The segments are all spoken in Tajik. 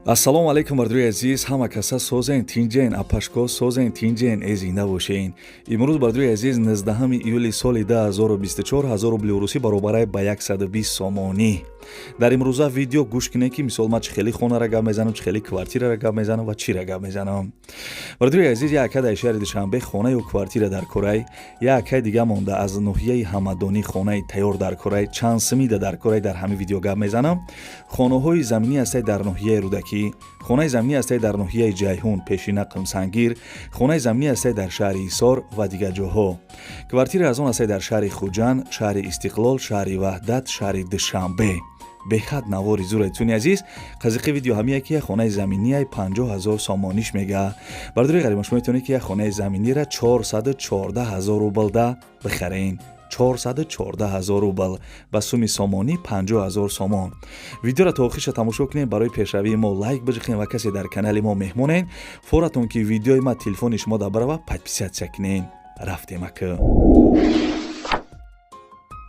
ассалому алайкум бардуи азиз, ҳама каса созен тинҷен апашко созен тинҷен эзинда бошен. Имрӯз бардуи азиз 19 июли соли 2024 1000 рубли русӣ баробарай ба 120 сомонӣ. дар имрӯза видео гӯш кинем ки мисол ман чӣ хеле хонара гап мезанам, чӣ хеле квартирара гап мезанам ва чира гап мезанам. бардуи азиз, якка дар шаҳри Душанбе хона ё квартира дар Корай, якка дига монда аз ноҳияи Ҳамадонӣ хонаи тайёр дар Корай, чанд смида дар Корай дар ҳамин видео гап мезанам. хонаҳои заминӣ ҳастаи дар ноҳияи Рӯдакӣ, хонаи заминӣ ҳастаи дар ноҳияи Ҷайҳун, пешина Қимсангир, хонаи заминӣ ҳастаи дар шаҳри Ҳисор ва дигар ҷоҳо. квартира аз он ҳастаи дар шаҳри Хуҷанд, шаҳри Истиқлол, шаҳри Ваҳдат, шаҳри Душанбе. бехат навори зуратуни азиз, қазиқи видео ҳамия ки хонаи заминии 50000 сомониш мега. бардури ғариба шумо метавонед ки хонаи заминиро 414000 рубл да бихарен. 414000 рубл ба суми сомонӣ 50000 сомон. видеоро та охириша тамошо кунед. барои пешравии мо лайк бижиқен ва касе дар канали мо меҳмонен, форатон ки видеои ма телефони шумо да барава подписатсия кунен. рафтем ака.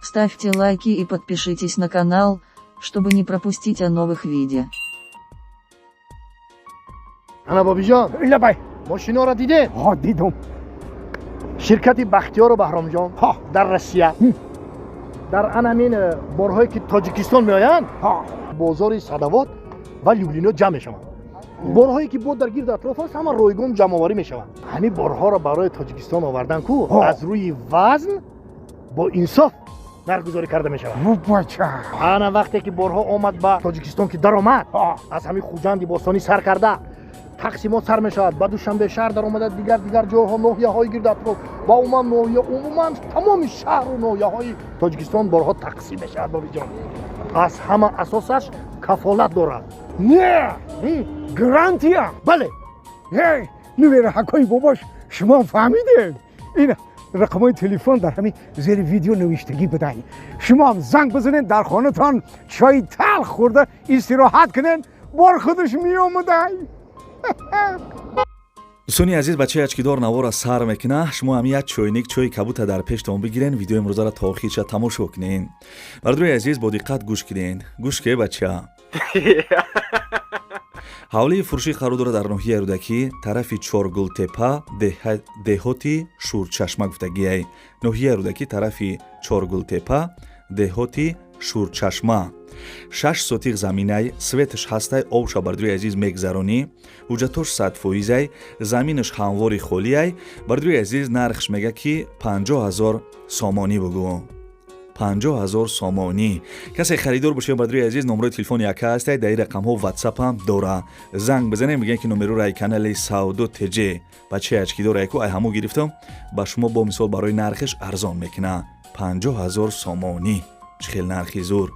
Ставьте лайки и подпишитесь на канал, чтобы не пропустить о новых видео. Ана бобиҷон, лабай. мошиноро дидед? ҳо, дидум. Ширкати Бахтиёру Баҳромҷон дар Россия. Дар анамин борҳое ки Тоҷикистон меоянд, бозори Садовод ва Люблино ҷамъ мешаванд. борҳое ки бо дар гирду атроф аст, ҳама ройгон ҷамъоварӣ мешаванд. ҳамин борҳоро барои Тоҷикистон овардан ку аз рӯи вазн бо инсоф наргузорӣ карда мешавад. ана вақте ки борҳо омад ба Тоҷикистон ки даромад, аз ҳамин Хуҷанди Бостонӣ сар карда тақсимот сар мешавад, ба Душанбе шаҳр дар омада дигар ҷойҳо, ноҳияҳои гирду атроф ва умуман тамоми шаҳру ноҳияҳои Тоҷикистон борҳо тақсим мешавад. бобиҷон, аз ҳама асосаш кафолат дорад. Не, гарантия. бале, нувера ҳакои бобош, шумо фаҳмидед? ин рақамҳои телефон дар ҳамин зери видео навиштагӣ бидаҳед. шумо ҳам занг бизанед, дар хонатон чойи талх хӯрда истироҳат кунед, бор худаш меомадай. дӯстони азиз, бачаи ачкидор навора сар мекуна. шумо ҳам як чойник чойи кабута дар пештон бигирен, видеои имрӯзаро та охирша тамошо кунен. бардуи азиз, бо диққат гӯш кунен. гӯш ке бача. ҳавлии фурӯши харудро дар ноҳияи Рӯдакӣ, тарафи Чоргултепа, деҳоти Шурчашма гуфтагиай. ноҳияи Рӯдакӣ, тарафи Чоргултепа, деҳоти Шурчашма. 6 сотиқ заминай, светаш ҳастай, обша бардуи азиз мегзаронӣ, ҳуҷҷатош 100%ай, заминаш ҳамвори холияй. бардуи азиз, нархш мега ки 50000 сомонӣ бугӯ. 50000 сомонӣ. касе харидор бошед, бардуи азиз, номрои телефони яка ҳастай, дар ин рақамҳо WhatsApp ҳам дора. занг бизанем, мегӯянд ки номерураи канали Савдо ТЖ. бачаи ачкидора яку ай ҳамо гирифтам, ба шумо бо мисол барои нархиш арзон мекуна. 50000 сомонӣ. чӣ хел нархи зур.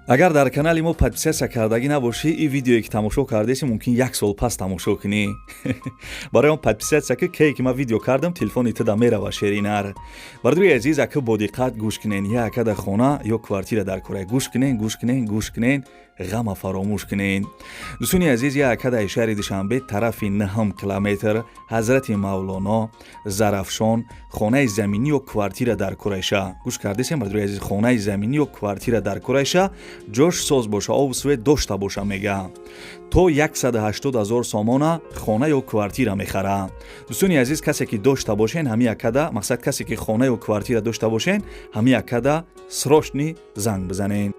агар дар канали мо подписатсия кардагӣ набошӣ, ин видеое ки тамошо кардаси мумкин 1 сол пас тамошо кунӣ. барои он подписатсия ки кее ки ман видео кардам, телефони туда мерава шеринар. бардуи азиз, ака бо диққат гӯш кунен. яка дар хона ё квартира дар Корай. гӯш кунен, ғама фаромӯш кунен. дӯстони азиз, яка дар шаҳри Душанбе, тарафи 9 километр, ҳазрати Мавлоно, Зарафшон, хонаи заминӣ ё квартира дар Корайша. гӯш кардесем бардуи азиз, хонаи заминӣ ё квартира дар Корайша, ҷош соз боша, обу свет дошта боша мега. то 180000 сомона хона ё квартира мехара. дӯстони азиз, касе ки дошта бошен, ҳамин якада, мақсад касе ки хона ё квартира дошта бошен, ҳамин якада срочни занг бизанен.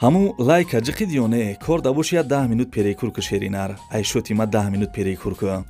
ҳамун лайка ҷиқид ё не? кор дабошия 10 минут перекурку шеринар. ай шоти ма 10 минут перекурку.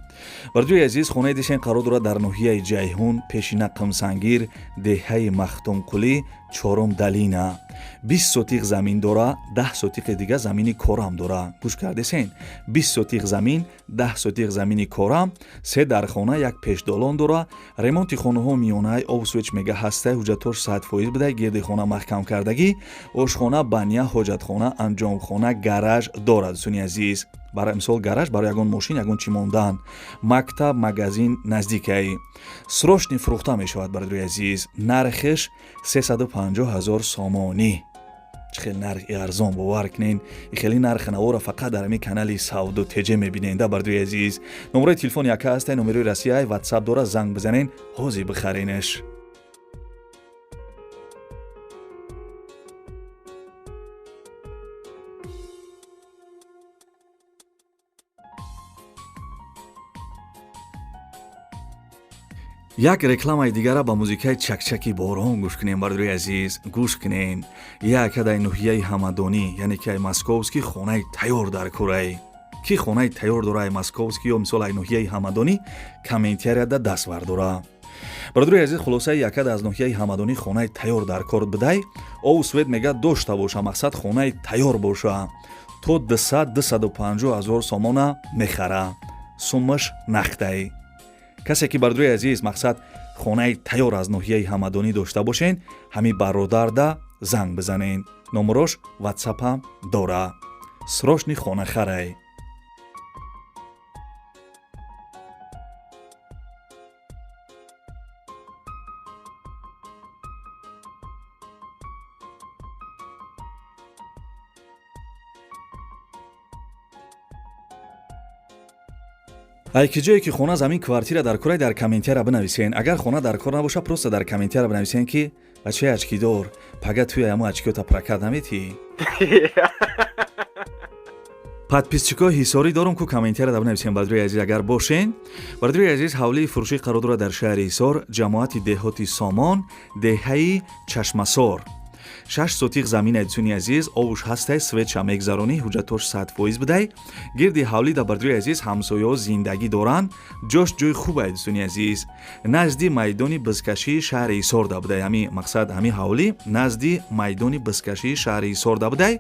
бардуи азиз, хонаи дишен қарор дорад дар ноҳияи Ҷайҳун, пешина Қимсангир, деҳаи Махтумқулӣ, 4 Далина. 20 сотиқ замин дора, 10 сотиқи дига замини корам дора. гӯш кардесен? 20 сотиқ замин, 10 сотиқ замини корам, 3 дар хона, 1 пешдолон дора. ремонти хонаҳо миёнаи обсвеч мега ҳастаи ҳуҷҷатҳош 100% бидай, гирди хона маҳкам кардагӣ, ошхона, баня, ҳоҷатхона, анҷомхона, гараж дорад. дӯстони азиз, барои мисол гараж барои ягон мошин, ягон чӣ мондан, мактаб, магазин наздикаи. срочни фурӯхта мешавад. бародари азиз, нархиш 350 000 сомонӣ. чӣ хел нархи арзон, бовар кунен. хеле нархи навора фақат дар ҳамин канали Савдо ТЖ мебинен да бародари азиз. номерои телефон яка ҳастай, номерои расияи WhatsApp дора, занг бизанен, ҳозир бихаренаш. як рекламаи дигара ба музикаи чакчаки борон гӯш кунем. бародари азиз, гӯш кунен. якадай ноҳияи ҳамадонӣ, яъне ки ай московский хонаи тайёр дар курай. ки хонаи тайёр дора ай московский ё мисол ай ноҳияи ҳамадонӣ комментарияда даст бардора. бародари азиз, хулосаи якада аз ноҳияи ҳамадонӣ хонаи тайёр дар кор бидай, ову свет мега дошта боша, мақсад хонаи тайёр боша. то 200-250 000 сомона мехара. суммаш нақдай. касе ки бародари азиз мақсад хонаи тайёр аз ноҳияи ҳамадонӣ дошта бошен, ҳами бародарда занг бизанен. номерош WhatsApp-ам дора. срочни хонахарай. ай ки ҷое ки хона замин квартира дар курай, дар комментария бинависен. агар хона дар кор набоша, просто дар комментария бинависен ки бачаи очкидор, пага туи аму очкиёта прокат наметӣ. подписчикои ҳисорӣ дорум ку комментарияда бинависен. бародари азиз, агар бошен. бародари азиз, ҳавлии фурӯшӣ қарор дорад дар шаҳри ҳисор, ҷамоати деҳоти Сомон, деҳаи Чашмасор. 6 сотиқ замин дӯстони азиз, овуш ҳастай, светша мегзаронӣ, ҳуҷҷатош 100% бидай. гирди ҳавлида бародари азиз ҳамсояҳо зиндагӣ доранд. ҷош ҷои хуб ай дӯстони азиз. назди майдони бизкашии шаҳри ҳисор да бидай. ҳами мақсад ҳами ҳавлӣ назди майдони бизкашии шаҳри ҳисор да бидай.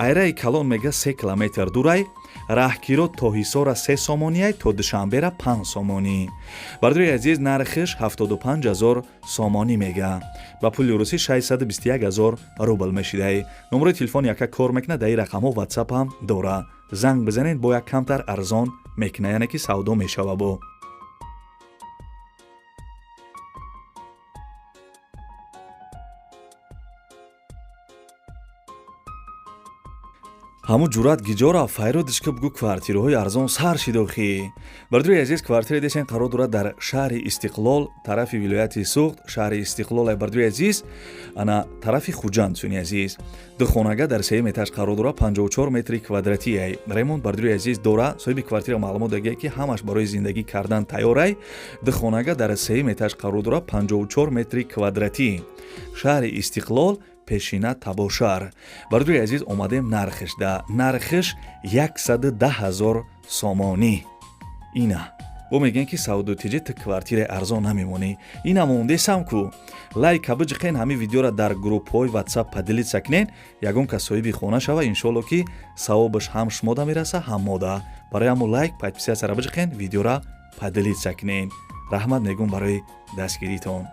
айраи калон мега 3 километр дурай. раҳгиро то ҳисора 3 сомонияй, то душанбера 5 сомонӣ. бародари азиз, нархиш 75 000 сомонӣ мега. ба пули русӣ 621 000 рубл мешидай. номерои телефон яка кор мекунад, дар ин рақамҳо WhatsApp ҳам дора. занг бизанед, бо як камтар арзон мекунад, яъне ки савдо мешава бо. ҳамун ҷуръат гиҷора файро дишка бугӯ квартираҳои арзон сар шидохӣ. бародари азиз, квартира десен қарор дорад дар шаҳри Истиқлол, тарафи вилояти Суғд. шаҳри Истиқлол ай бародари азиз, ана тарафи Хуҷанд дӯстони азиз. ду хонага дар 3 этаж қарор дорад, 54 метри квадратӣ ай. ремонт бародари азиз дора. соҳиби квартира маълумот додааст ки ҳамаш барои зиндагӣ кардан тайёр ай. ду хонага дар 3 этаж қарор дорад, 54 метри квадратӣ. шаҳри Истиқлол, пешина Табошар. бародари азиз, омадем нархиш да. нархиш 110 000 сомонӣ. ина бо мегӯянд ки Савдо ТЖ ту квартираи арзон намемонӣ. ина мондесам ку лайка биҷиқен, ҳамин видеора дар группҳои WhatsApp падилитса кунен. ягон кас соҳиби хона шава, иншоалло ки савобаш ҳам шумода мераса, ҳам мода. барои ҳамун лайк, подписатсияра биҷиқен, видеора падилитса кунен. раҳмат мегӯям барои дастгиритон.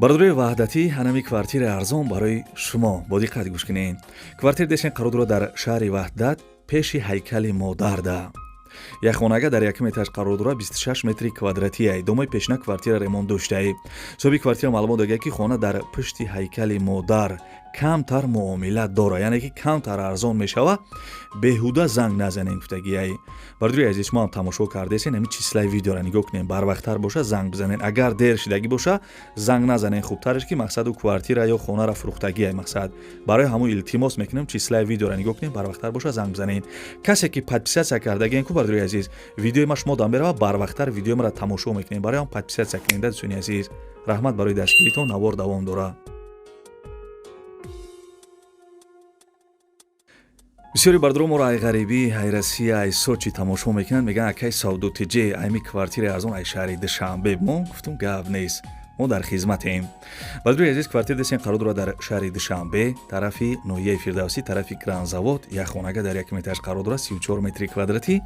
бародарои ваҳдатӣ, ҳанами квартираи арзон барои шумо. бо диққат гӯш кунед. квартира десен қарор дорад дар шаҳри Ваҳдат, пеши ҳайкали Модарда. як хонага дар 1 этаж қарор дорад, 26 метри квадратӣ ай. домои пешина квартира ремонт доштаи. соҳиби квартира маълумот додааст ки хона дар пушти ҳайкали Модар камтар муомила дора, яъне ки камтар арзон мешава. беҳуда занг назанен гуфтагӣ ай. бародари азиз, шумо ҳам тамошо кардесен, ҳамин числаи видеора нигоҳ кунен. барвақттар боша занг бизанен. агар дер шидагӣ боша занг назанен. хубтараш ки мақсаду квартира ё хонара фурӯхтагӣ ай. мақсад барои ҳамун илтимос мекунем, числаи видеора нигоҳ кунен, барвақттар боша занг бизанен. касе ки подписатсия кардагиен ку бародари азиз, видеои ма шумо дан мерава, барвақттар видеоимро тамошо мекунен. барои ҳам подписатсия кунен да дӯстони азиз. раҳмат барои дастгиритон. навор давом дора. бисёри бародаро моро ай ғарибӣ, ай Россия, ай Сочи тамошо мекунанд. мегӯянд акай Савдо ТЖ, айми квартираи арзон ай шаҳри Душанбе. мо гуфтум гап нест. мо дар хизматем. бадруи азиз, квартира дестем қарор дорад дар шаҳри душанбе, тарафи ноҳияи фирдавсӣ, тарафи кранзавод. Як хонага дар 1 этаж қарор дорад, 34 метри квадратӣ.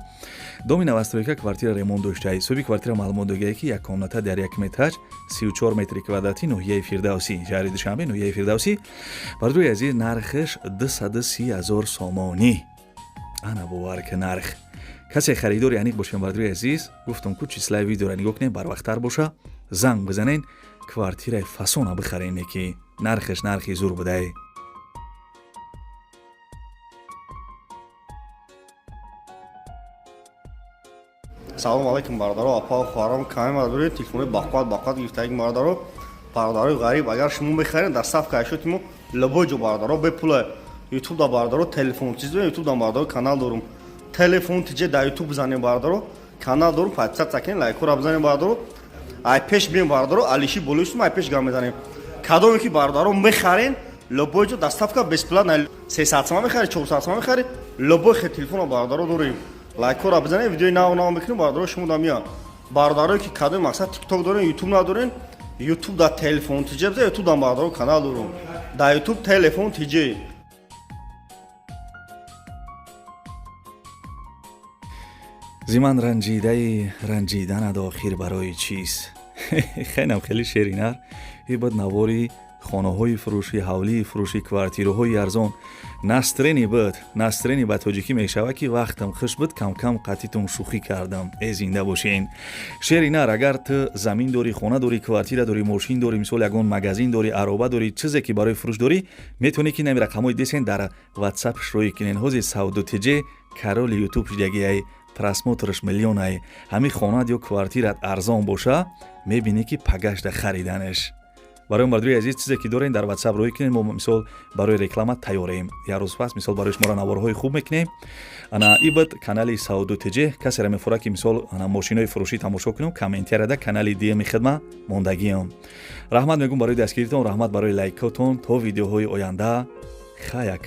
доми навастройка квартира ремонт доштаи. соҳиби квартира маълумот додааye ки як комната дар 1 этаж, 34 метри квадратӣ, ноҳияи фирдавсӣ, шаҳри душанбе, ноҳияи фирдавсӣ. бадруи азиз, нархаш 230 000 сомонӣ. ана бовар ки нарх. касе харидори аниқ бошем, бадруи азиз, гуфтам ку числаи видеоро нигоҳ кунем, барвақттар боша, занг бизанен, квартираи фасона бихарем, ки нархаш нархи зур будай. салом алейкум бародаро, апа хуарам каме мадури телефони бақват гирифтаги бародаро, бародаро ғариб, агар шумо бихарен дар сафка ашотимо лабоҷо бародаро бе пула ютуб да бародаро телефон чиз дорем, ютуб да бародаро канал дорум. телефон тиҷе да ютуб бизанем бародаро, канал дорум, подписат сакин, лайкора бизанем бародаро. ай пеш бем бародаро, алиши болушум ай пеш гам мезанем. кадоме ки бародаро мехарен лабоҷо да сафка бесплатно 300 сом мехари, 400 сом мехари, лабоҷ телефона бародаро дорем. лайкора бизанем, видеои нав мекунем бародаро, шумо да мияд. бародаро ки кадоме мақсад тикток дорен, ютуб надорен, ютуб да телефон тиҷе бизанем, ютуб да бародаро канал дорум. да ютуб телефон тиҷе. зиман ранҷидаи ранҷиданад охир барои чиз? хелам хеле шеринар. ибад навори хонаҳои фурӯшӣ, ҳавлии фурӯшӣ, квартираҳои арзон. настрени ба тоҷикӣ мешава ки вақтам хуш буд, кам қатитон шӯхӣ кардам. зинда бошен. шеринар, агар ту замин дорӣ, хона дорӣ, квартира дорӣ, мошин дорӣ, мисол ягон магазин дорӣ, ароба дорӣ, чизе ки барои фурӯш дорӣ, метавонӣ ки нами рақамҳои десен дар ватсап широк кунен. ҳози савдотиҷе кароли ютуб шидагиай просмотрш миллионай. ҳамин хонат ё квартират арзон боша, мебинӣ ки пагашта хариданаш. барои мардуи азиз, чизе ки дорен дар ватсап рӯй кунем, мо мисол барои реклама тайёрем. як рӯз пас мисол барои шуморо наворҳои хуб мекунем. ана ибад канали саудотиҷе, касеро мефурад ки мисол ана мошинои фурӯшӣ тамошо кунем, комментарияда канали дми хидма мондагиам. раҳмат мегӯм барои дастгиритон, раҳмат барои лайкотон. то видеоҳои оянда, хаяк.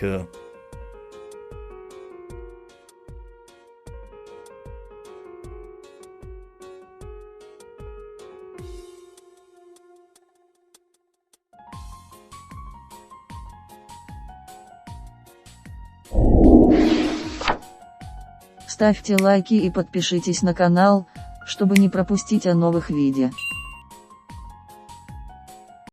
Ставьте лайки и подпишитесь на канал, чтобы не пропустить о новых видео.